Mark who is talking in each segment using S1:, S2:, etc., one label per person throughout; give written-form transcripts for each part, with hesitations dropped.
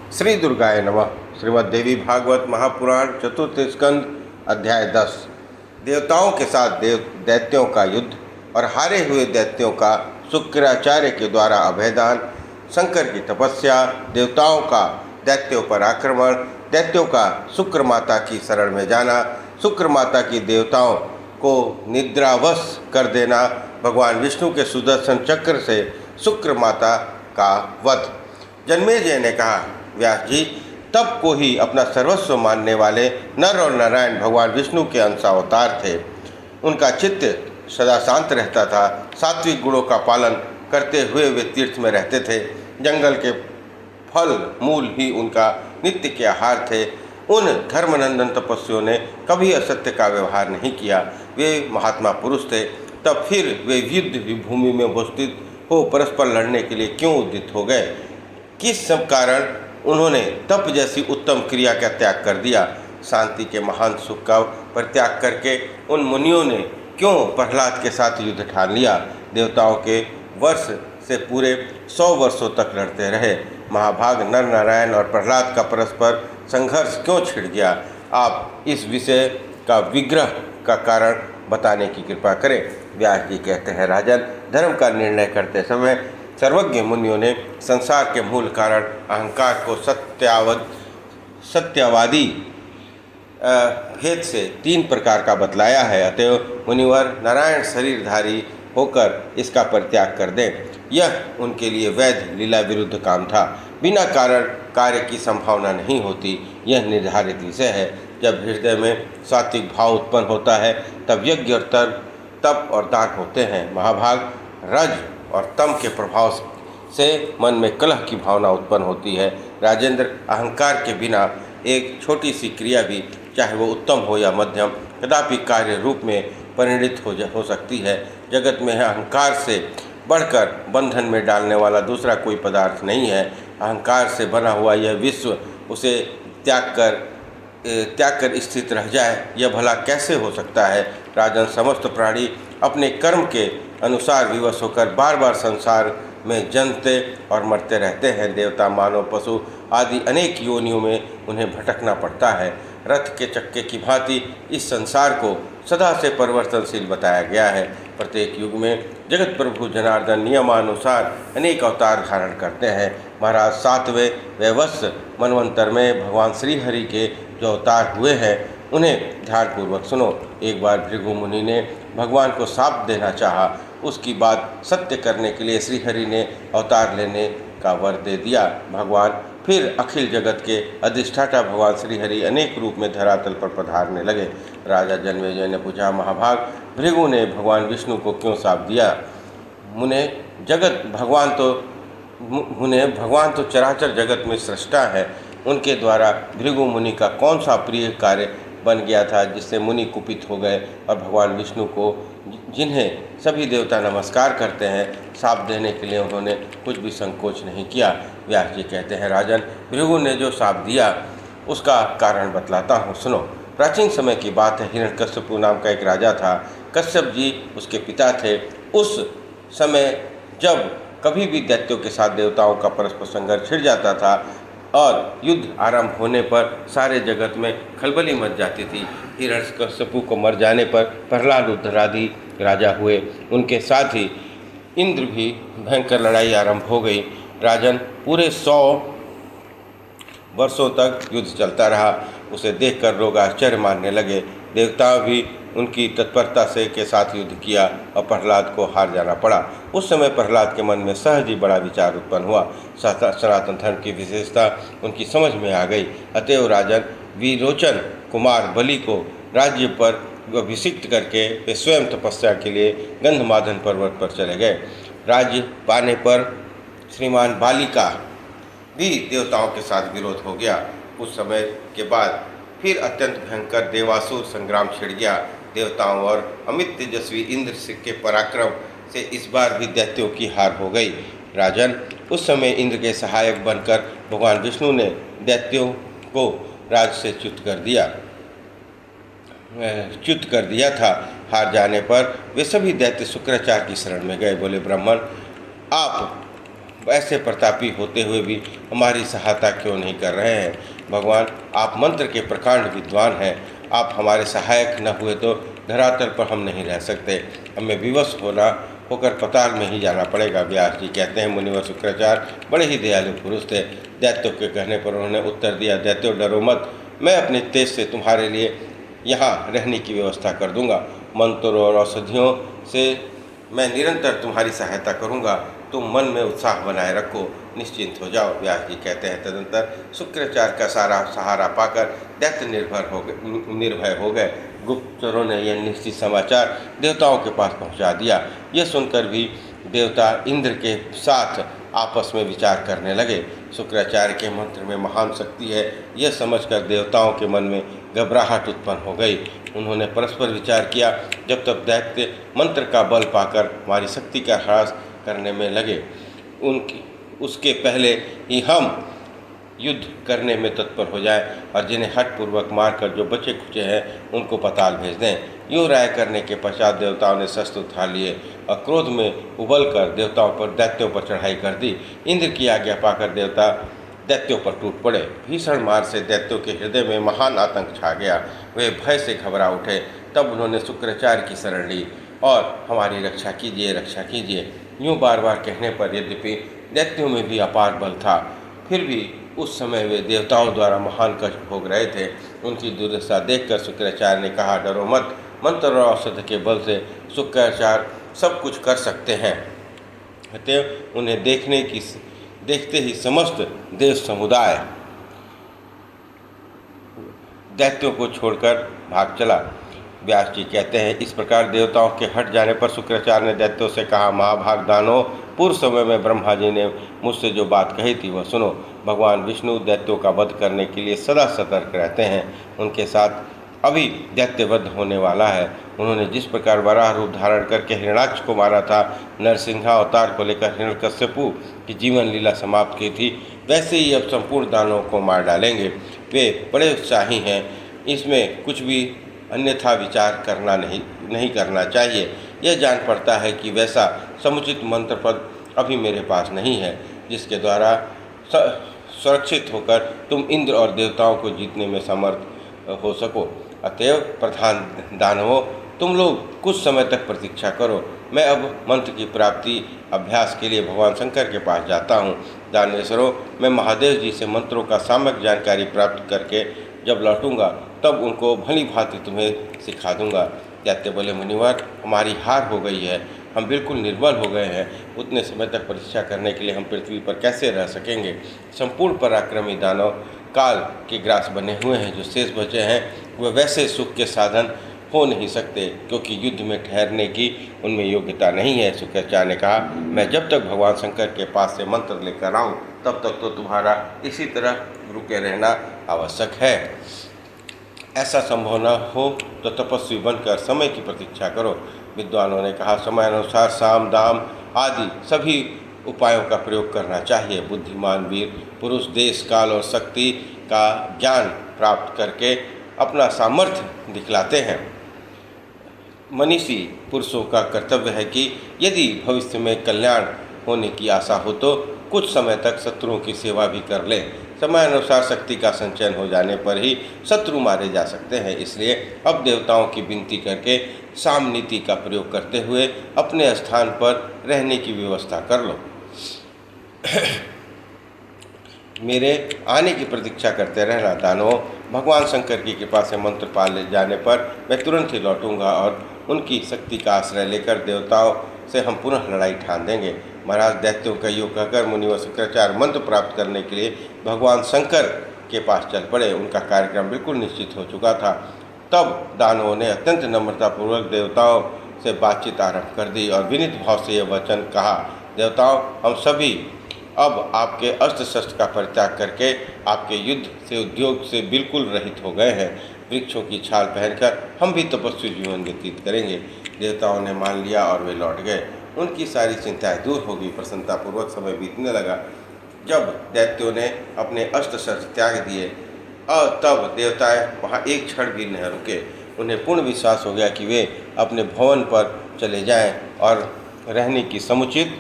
S1: श्री दुर्गाय नमः। श्रीमद् देवी भागवत महापुराण चतुर्थ स्कंद अध्याय 10। देवताओं के साथ दैत्यों का युद्ध और हारे हुए दैत्यों का शुक्राचार्य के द्वारा अभयदान, शंकर की तपस्या, देवताओं का दैत्यों पर आक्रमण, दैत्यों का शुक्र माता की शरण में जाना, शुक्र माता की देवताओं को निद्रावश कर देना, भगवान विष्णु के सुदर्शन चक्र से शुक्र माता का वध। जन्मेजय ने कहा, व्यास जी, तप को ही अपना सर्वस्व मानने वाले नर और नारायण भगवान विष्णु के अंशावतार थे। उनका चित्त सदा शांत रहता था। सात्विक गुणों का पालन करते हुए वे तीर्थ में रहते थे। जंगल के फल मूल ही उनका नित्य के आहार थे। उन धर्मनंदन तपस्वियों ने कभी असत्य का व्यवहार नहीं किया। वे महात्मा पुरुष थे। तब फिर वे युद्ध भूमि में उपस्थित हो परस्पर लड़ने के लिए क्यों उद्यत हो गए? किस सब कारण उन्होंने तप जैसी उत्तम क्रिया का त्याग कर दिया? शांति के महान सुख का परित्याग करके उन मुनियों ने क्यों प्रहलाद के साथ युद्ध ठान लिया? देवताओं के वर्ष से पूरे 100 वर्षों तक लड़ते रहे। महाभाग नर नारायण और प्रहलाद का परस्पर संघर्ष क्यों छिड़ गया? आप इस विषय का विग्रह का कारण बताने की कृपा करें। व्यास जी कहते हैं, राजन, धर्म का निर्णय करते समय सर्वज्ञ मुनियों ने संसार के मूल कारण अहंकार को सत्यवादी भेद से 3 प्रकार का बतलाया है। अतएव मुनिवर नारायण शरीरधारी होकर इसका परित्याग कर दें। यह उनके लिए वैध लीला विरुद्ध काम था। बिना कारण कार्य की संभावना नहीं होती, यह निर्धारित विषय है। जब हृदय में सात्विक भाव उत्पन्न होता है तब यज्ञ और तप और दान होते हैं। महाभाग, रज और तम के प्रभाव से मन में कलह की भावना उत्पन्न होती है। राजेंद्र, अहंकार के बिना एक छोटी सी क्रिया भी, चाहे वो उत्तम हो या मध्यम, कदापि कार्य रूप में परिणित हो सकती है। जगत में अहंकार से बढ़कर बंधन में डालने वाला दूसरा कोई पदार्थ नहीं है। अहंकार से बना हुआ यह विश्व उसे त्याग कर स्थित रह जाए, यह भला कैसे हो सकता है? राजन, समस्त प्राणी अपने कर्म के अनुसार विवश होकर बार बार संसार में जन्मते और मरते रहते हैं। देवता, मानव, पशु आदि अनेक योनियों में उन्हें भटकना पड़ता है। रथ के चक्के की भांति इस संसार को सदा से परिवर्तनशील बताया गया है। प्रत्येक युग में जगत प्रभु जनार्दन नियमानुसार अनेक अवतार धारण करते हैं। महाराज, 7वें वैवस्व मनवंतर में भगवान श्री हरि के जो अवतार हुए हैं उन्हें ध्यानपूर्वक सुनो। एक बार भृगु मुनि ने भगवान को शाप देना चाहा। उसकी बात सत्य करने के लिए श्रीहरि ने अवतार लेने का वर दे दिया। भगवान फिर अखिल जगत के अधिष्ठाता भगवान श्रीहरि अनेक रूप में धरातल पर पधारने लगे। राजा जन्मेजय ने पूछा, महाभाग, भृगु ने भगवान विष्णु को क्यों शाप दिया? मुने भगवान तो चराचर जगत में सृष्टा है। उनके द्वारा भृगु मुनि का कौन सा प्रिय कार्य बन गया था जिससे मुनि कुपित हो गए और भगवान विष्णु को, जिन्हें सभी देवता नमस्कार करते हैं, शाप देने के लिए उन्होंने कुछ भी संकोच नहीं किया। व्यास जी कहते हैं, राजन, भृगु ने जो शाप दिया उसका कारण बतलाता हूँ, सुनो। प्राचीन समय की बात है। हिरण्यकश्यपु नाम का एक राजा था। कश्यप जी उसके पिता थे। उस समय जब कभी भी दैत्यों के साथ देवताओं का परस्पर संघर्ष छिड़ जाता था और युद्ध आरंभ होने पर सारे जगत में खलबली मच जाती थी। हिरण्यकश्यपु को मर जाने पर प्रहलाद उत्तरादि राजा हुए। उनके साथ ही इंद्र भी भयंकर लड़ाई आरंभ हो गई। राजन, पूरे 100 वर्षों तक युद्ध चलता रहा। उसे देखकर लोग आश्चर्य मानने लगे। देवता भी उनकी तत्परता से के साथ युद्ध किया और प्रहलाद को हार जाना पड़ा। उस समय प्रहलाद के मन में सहज ही बड़ा विचार उत्पन्न हुआ। सनातन धर्म की विशेषता उनकी समझ में आ गई। अतएव राजन, विरोचन कुमार बलि को राज्य पर अभिषिक्त करके वे स्वयं तपस्या के लिए गंधमादन पर्वत पर चले गए। राज्य पाने पर श्रीमान बाली का भी देवताओं के साथ विरोध हो गया। कुछ समय के बाद फिर अत्यंत भयंकर देवासुर संग्राम छिड़ गया। देवताओं और अमित तेजस्वी इंद्र के पराक्रम से इस बार भी दैत्यों की हार हो गई। राजन, उस समय इंद्र के सहायक बनकर भगवान विष्णु ने दैत्यों को राज से च्युत कर दिया था। हार जाने पर वे सभी दैत्य शुक्राचार्य की शरण में गए। बोले, ब्राह्मण, आप ऐसे प्रतापी होते हुए भी हमारी सहायता क्यों नहीं कर रहे हैं? भगवान, आप मंत्र के प्रकांड विद्वान हैं। आप हमारे सहायक न हुए तो धरातल पर हम नहीं रह सकते। हमें विवश होकर पाताल में ही जाना पड़ेगा। व्यास जी कहते हैं, मुनिवर शुक्राचार्य बड़े ही दयालु पुरुष थे। दैत्यों के कहने पर उन्होंने उत्तर दिया, दैत्यों डरो मत, मैं अपने तेज से तुम्हारे लिए यहाँ रहने की व्यवस्था कर दूंगा। मंत्रों और औषधियों से मैं निरंतर तुम्हारी सहायता करूंगा। तुम मन में उत्साह बनाए रखो, निश्चिंत हो जाओ। व्यास जी कहते हैं, तदंतर शुक्राचार्य का सारा सहारा पाकर दैत्य निर्भय हो गए। गुप्तचरों ने यह निश्चित समाचार देवताओं के पास पहुंचा दिया। यह सुनकर भी देवता इंद्र के साथ आपस में विचार करने लगे। शुक्राचार्य के मंत्र में महान शक्ति है, यह समझकर देवताओं के मन में घबराहट उत्पन्न हो गई। उन्होंने परस्पर विचार किया। जब तक दैत्य मंत्र का बल पाकर हमारी शक्ति का ह्रास करने में लगे, उसके पहले ही हम युद्ध करने में तत्पर हो जाए और जिन्हें हठपूर्वक मारकर जो बचे खुचे हैं उनको पाताल भेज दें। यूँ राय करने के पश्चात देवताओं ने शस्त्र उठा लिए और क्रोध में उबलकर दैत्यों पर चढ़ाई कर दी। इंद्र की आज्ञा पाकर देवता दैत्यों पर टूट पड़े। भीषण मार से दैत्यों के हृदय में महान आतंक छा गया। वे भय से घबरा उठे। तब उन्होंने शुक्राचार्य की शरण ली और हमारी रक्षा कीजिए, रक्षा कीजिए। यूँ बार बार कहने पर यद्यपि दैत्यों में भी अपार बल था, फिर भी उस समय वे देवताओं द्वारा महान कष्ट भोग रहे थे। उनकी दुर्दशा देखकर शुक्राचार्य ने कहा, डरो मत, मंत्र और औषध के बल से शुक्राचार्य सब कुछ कर सकते हैं। अतएव उन्हें देखते ही समस्त देव समुदाय दैत्यों को छोड़कर भाग चला। व्यास जी कहते हैं, इस प्रकार देवताओं के हट जाने पर शुक्राचार्य ने दैत्यों से कहा, महाभाग दानव, पूर्व समय में ब्रह्मा जी ने मुझसे जो बात कही थी वह सुनो। भगवान विष्णु दैत्यों का वध करने के लिए सदा सतर्क रहते हैं। उनके साथ अभी दैत्यवध होने वाला है। उन्होंने जिस प्रकार वराह रूप धारण करके हिरण्याक्ष को मारा था, नरसिंहावतार को लेकर हिरण्यकश्यपु की जीवन लीला समाप्त की थी, वैसे ही अब संपूर्ण दानवों को मार डालेंगे। वे बड़े उत्साही हैं, इसमें कुछ भी अन्यथा विचार नहीं करना चाहिए। यह जान पड़ता है कि वैसा समुचित मंत्र पद अभी मेरे पास नहीं है जिसके द्वारा सुरक्षित होकर तुम इंद्र और देवताओं को जीतने में समर्थ हो सको। अतएव प्रधान दानवों, तुम लोग कुछ समय तक प्रतीक्षा करो। मैं अब मंत्र की प्राप्ति अभ्यास के लिए भगवान शंकर के पास जाता हूँ। दानवेश्वरों, मैं महादेव जी से मंत्रों का सम्यक जानकारी प्राप्त करके जब लौटूंगा तब उनको भली भांति तुम्हें सिखा दूंगा। दैत्य बोले, मुनिवर, हमारी हार हो गई है, हम बिल्कुल निर्बल हो गए हैं। उतने समय तक परीक्षा करने के लिए हम पृथ्वी पर कैसे रह सकेंगे? संपूर्ण पराक्रमी दानव काल के ग्रास बने हुए हैं। जो शेष बचे हैं वह वैसे सुख के साधन हो नहीं सकते, क्योंकि युद्ध में ठहरने की उनमें योग्यता नहीं है। शुक्राचार्य ने कहा, मैं जब तक भगवान शंकर के पास से मंत्र लेकर आऊँ तब तक तो तुम्हारा इसी तरह रुके रहना आवश्यक है। ऐसा संभव न हो तो तपस्वी बनकर समय की प्रतीक्षा करो। विद्वानों ने कहा, समय अनुसार साम दाम आदि सभी उपायों का प्रयोग करना चाहिए। बुद्धिमान वीर पुरुष देश काल और शक्ति का ज्ञान प्राप्त करके अपना सामर्थ्य दिखलाते हैं। मनीषी पुरुषों का कर्तव्य है कि यदि भविष्य में कल्याण होने की आशा हो तो कुछ समय तक शत्रुओं की सेवा भी कर लें। समय अनुसार शक्ति का संचयन हो जाने पर ही शत्रु मारे जा सकते हैं। इसलिए अब देवताओं की विनती करके साम नीति का प्रयोग करते हुए अपने स्थान पर रहने की व्यवस्था कर लो। मेरे आने की प्रतीक्षा करते रहना। दानवों, भगवान शंकर की कृपा से मंत्र पा ले जाने पर मैं तुरंत ही लौटूंगा और उनकी शक्ति का आश्रय लेकर देवताओं से हम पुनः लड़ाई ठान देंगे। महाराज, दैत्यों का योग कहकर मुनिवर शुक्राचार्य मंत्र प्राप्त करने के लिए भगवान शंकर के पास चल पड़े। उनका कार्यक्रम बिल्कुल निश्चित हो चुका था। तब दानवों ने अत्यंत नम्रतापूर्वक देवताओं से बातचीत आरंभ कर दी और विनीत भाव से यह वचन कहा, देवताओं, हम सभी अब आपके अस्त्र शस्त्र का परित्याग करके आपके युद्ध से उद्योग से बिल्कुल रहित हो गए हैं। वृक्षों की छाल पहनकर हम भी तपस्वी जीवन व्यतीत करेंगे। देवताओं ने मान लिया और वे लौट गए। उनकी सारी चिंताएं दूर हो गई। प्रसन्नतापूर्वक समय बीतने लगा। जब दैत्यों ने अपने अस्त्र शस्त्र त्याग दिए और तब देवताएं वहाँ एक क्षण भी न रुके। उन्हें पूर्ण विश्वास हो गया कि वे अपने भवन पर चले जाएं और रहने की समुचित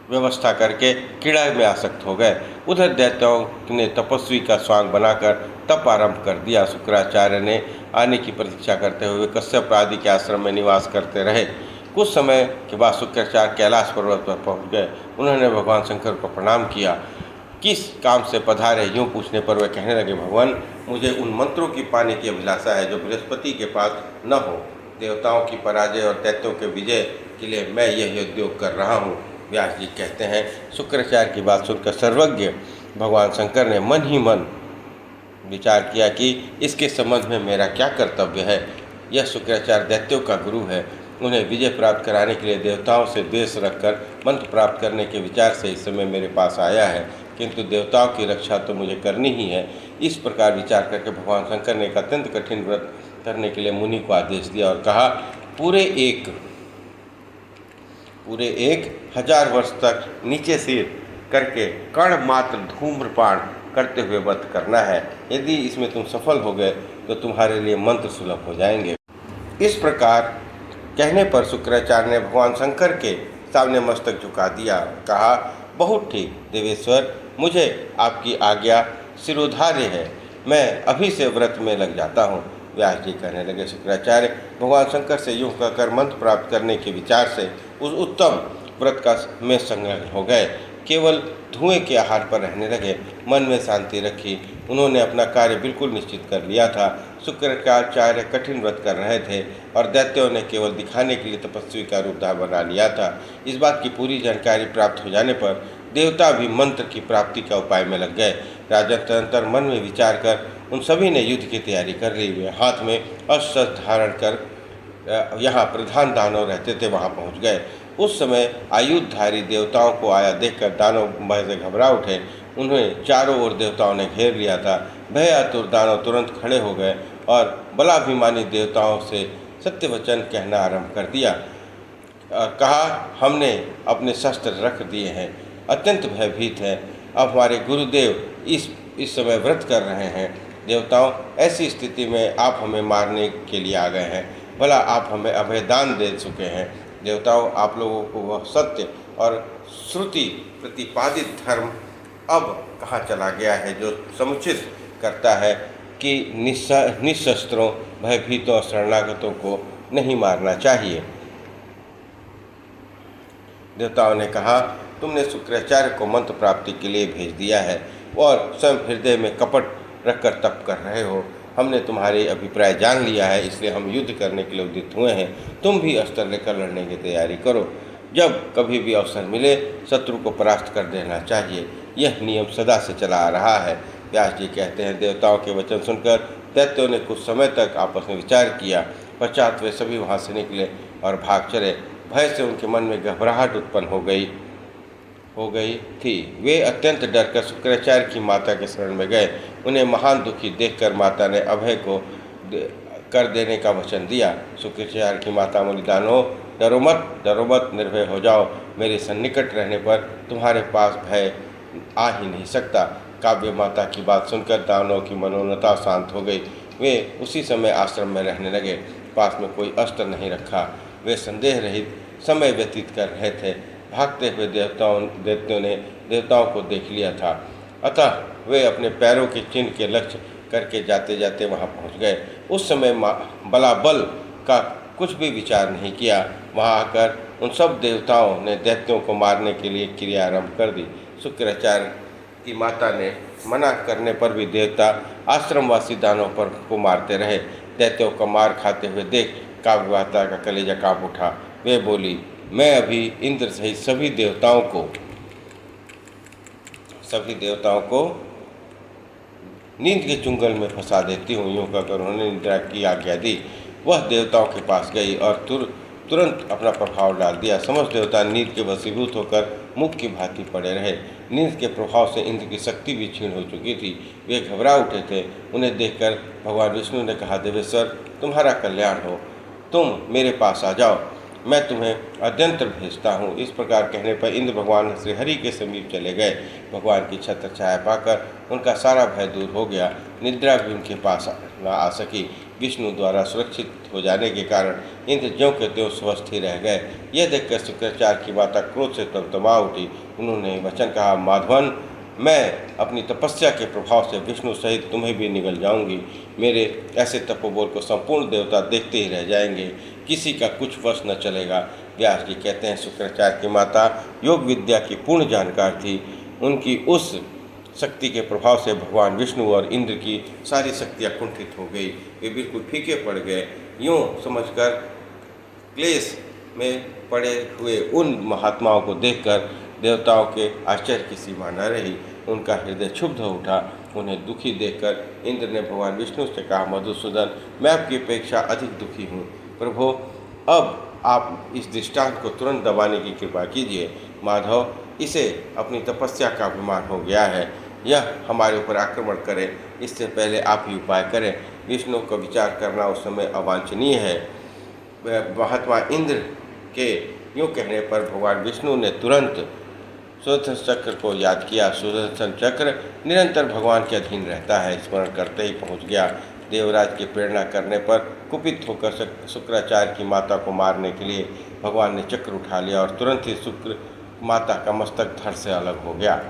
S1: व्यवस्था करके क्रीड़ा में आसक्त हो गए। उधर दैत्यों ने तपस्वी का स्वांग बनाकर तप आरंभ कर दिया। शुक्राचार्य ने आने की प्रतीक्षा करते हुए कश्यप आदि के आश्रम में निवास करते रहे। कुछ समय के बाद शुक्राचार्य कैलाश पर्वत पर पहुंच गए। उन्होंने भगवान शंकर को प्रणाम किया। किस काम से पधारे यूँ पूछने पर वे कहने लगे, भगवान, मुझे उन मंत्रों की पाने की अभिलाषा है जो बृहस्पति के पास न हो। देवताओं की पराजय और दैत्यों के विजय के लिए मैं यह उद्योग कर रहा हूँ। व्यास जी कहते हैं, शुक्राचार्य की बात सुनकर सर्वज्ञ भगवान शंकर ने मन ही मन विचार किया कि इसके संबंध में मेरा क्या कर्तव्य है। यह शुक्राचार्य दैत्यों का गुरु है। उन्हें विजय प्राप्त कराने के लिए देवताओं से द्वेष रखकर मंत्र प्राप्त करने के विचार से इस समय मेरे पास आया है, किंतु देवताओं की रक्षा तो मुझे करनी ही है। इस प्रकार विचार करके भगवान शंकर ने एक अत्यंत कठिन व्रत करने के लिए मुनि को आदेश दिया और कहा, पूरे एक 1000 वर्ष तक नीचे सिर करके कण मात्र धूम्रपान करते हुए व्रत करना है। यदि इसमें तुम सफल हो गए तो तुम्हारे लिए मंत्र सुलभ हो जाएंगे। इस प्रकार कहने पर शुक्राचार्य ने भगवान शंकर के सामने मस्तक झुका दिया। कहा, बहुत ठीक देवेश्वर, मुझे आपकी आज्ञा शिरोधार्य है। मैं अभी से व्रत में लग जाता हूँ। व्यास जी कहने लगे, शुक्राचार्य भगवान शंकर से यूँ कहकर मंत्र प्राप्त करने के विचार से उस उत्तम व्रत का में संलग्न हो गए। केवल धुएं के आहार पर रहने लगे। मन में शांति रखी। उन्होंने अपना कार्य बिल्कुल निश्चित कर लिया था। शुक्राचार्य कठिन व्रत कर रहे थे और दैत्यों ने केवल दिखाने के लिए तपस्वी का रूप बना लिया था। इस बात की पूरी जानकारी प्राप्त हो जाने पर देवता भी मंत्र की प्राप्ति का उपाय में लग गए। राजा तदंतर मन में विचार कर उन सभी ने युद्ध की तैयारी कर ली। वे हाथ में अस्त्र धारण कर यहाँ प्रधान दानव रहते थे वहाँ पहुँच गए। उस समय आयुधधारी देवताओं को आया देखकर दानव भय से घबरा उठे। उन्हें चारों ओर देवताओं ने घेर लिया था। भय आतुर दानव तुरंत खड़े हो गए और बलाभिमानी देवताओं से सत्य वचन कहना आरंभ कर दिया। कहा, हमने अपने शस्त्र रख दिए हैं, अत्यंत भयभीत हैं। अब हमारे गुरुदेव इस समय व्रत कर रहे हैं। देवताओं, ऐसी स्थिति में आप हमें मारने के लिए आ गए हैं। भला आप हमें अभयदान दे चुके हैं। देवताओं, आप लोगों को वह सत्य और श्रुति प्रतिपादित धर्म अब कहाँ चला गया है जो समुचित करता है कि निशस्त्रों, भयभीतों और शरणागतों को नहीं मारना चाहिए। देवताओं ने कहा, तुमने शुक्राचार्य को मंत्र प्राप्ति के लिए भेज दिया है और स्वयं हृदय में कपट रखकर तप कर रहे हो। हमने तुम्हारे अभिप्राय जान लिया है, इसलिए हम युद्ध करने के लिए उद्यत हुए हैं। तुम भी अस्त्र लेकर लड़ने की तैयारी करो। जब कभी भी अवसर मिले शत्रु को परास्त कर देना चाहिए। यह नियम सदा से चला आ रहा है। व्यास जी कहते हैं, देवताओं के वचन सुनकर दैत्यों ने कुछ समय तक आपस में विचार किया। पश्चात वे सभी वहाँ से निकले और भाग चले। भय से उनके मन में घबराहट उत्पन्न हो गई थी। वे अत्यंत डरकर शुक्राचार्य की माता के शरण में गए। उन्हें महान दुखी देखकर माता ने अभय को कर देने का वचन दिया। शुक्राचार्य की माता बोली, दानव, डरो मत, निर्भय हो जाओ। मेरे सन्निकट रहने पर तुम्हारे पास भय आ ही नहीं सकता। काव्य माता की बात सुनकर दानव की मनोन्नता शांत हो गई। वे उसी समय आश्रम में रहने लगे। पास में कोई अस्त्र नहीं रखा। वे संदेह रहित समय व्यतीत कर रहे थे। भागते हुए दैत्यों ने देवताओं को देख लिया था, अतः वे अपने पैरों के चिन्ह के लक्ष्य करके जाते जाते वहां पहुंच गए। उस समय बलाबल का कुछ भी विचार नहीं किया। वहां आकर उन सब देवताओं ने दैत्यों को मारने के लिए क्रिया आरंभ कर दी। शुक्राचार्य की माता ने मना करने पर भी देवता आश्रमवासी दानों पर को मारते रहे। दैत्यों का मार खाते हुए देख काव्य माता का कलेजा काँप उठा। वे बोली, मैं अभी इंद्र सहित सभी देवताओं को नींद के चुंगल में फंसा देती हूँ। यूँ कहकर उन्होंने निद्रा की आज्ञा दी। वह देवताओं के पास गई और तुरंत अपना प्रभाव डाल दिया। समस्त देवता नींद के वशीभूत होकर मुख की भांति पड़े रहे। नींद के प्रभाव से इंद्र की शक्ति भी क्षीण हो चुकी थी। वे घबरा उठे थे। उन्हें देखकर भगवान विष्णु ने कहा, देवेश्वर, तुम्हारा कल्याण हो, तुम मेरे पास आ जाओ, मैं तुम्हें अद्यंत्र भेजता हूँ। इस प्रकार कहने पर इंद्र भगवान श्रीहरि के समीप चले गए। भगवान की छत्र छाया पाकर उनका सारा भय दूर हो गया। निद्रा भी उनके पास न आ सकी। विष्णु द्वारा सुरक्षित हो जाने के कारण इंद्र ज्यों के त्यों स्वस्थ ही रह गए। यह देखकर शुक्राचार्य की माता क्रोध से तमतमा उठी। उन्होंने वचन कहा, माधवन, मैं अपनी तपस्या के प्रभाव से विष्णु सहित तुम्हें भी निगल जाऊंगी। मेरे ऐसे तपोबल को संपूर्ण देवता देखते ही रह जाएंगे, किसी का कुछ वश न चलेगा। व्यास जी कहते हैं, शुक्राचार्य की माता योग विद्या की पूर्ण जानकार थी। उनकी उस शक्ति के प्रभाव से भगवान विष्णु और इंद्र की सारी शक्तियाँ कुंठित हो गई। वे बिल्कुल फीके पड़ गए। यूँ समझकर क्लेश में पड़े हुए उन महात्माओं को देखकर देवताओं के आश्चर्य की सीमा न रही। उनका हृदय क्षुब्ध हो उठा। उन्हें दुखी देखकर इंद्र ने भगवान विष्णु से कहा, मधुसूदन, मैं आपकी अपेक्षा अधिक दुखी हूँ। प्रभु, अब आप इस दृष्टांत को तुरंत दबाने की कृपा कीजिए। माधव, इसे अपनी तपस्या का अभिमान हो गया है, यह हमारे ऊपर आक्रमण करे, इससे पहले आप ही उपाय करें। विष्णु का विचार करना उस समय अवांछनीय है। महात्मा इंद्र के यूँ कहने पर भगवान विष्णु ने तुरंत सुदर्शन चक्र को याद किया। सुदर्शन चक्र निरंतर भगवान के अधीन रहता है। स्मरण करते ही पहुँच गया। देवराज की प्रेरणा करने पर कुपित होकर शुक्राचार्य की माता को मारने के लिए भगवान ने चक्र उठा लिया और तुरंत ही शुक्र माता का मस्तक धड़ से अलग हो गया।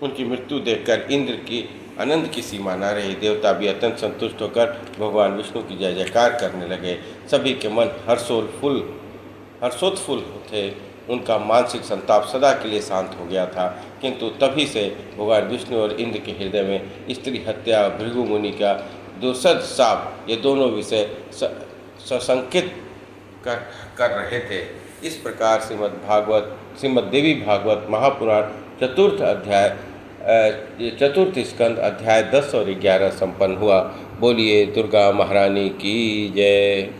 S1: उनकी मृत्यु देखकर इंद्र की आनंद की सीमा न रही। देवता भी अत्यंत संतुष्ट होकर भगवान विष्णु की जय जयकार करने लगे। सभी के मन हर्षोत्फुल्ल थे। उनका मानसिक संताप सदा के लिए शांत हो गया था। किंतु तभी से भगवान विष्णु और इंद्र के हृदय में स्त्री हत्या, भृगु मुनि का दुर्सद शाप, ये दोनों विषय सशंकित कर रहे थे। इस प्रकार श्रीमद्देवी भागवत महापुराण चतुर्थ स्कंद अध्याय 10 और 11 संपन्न हुआ। बोलिए दुर्गा महारानी की जय।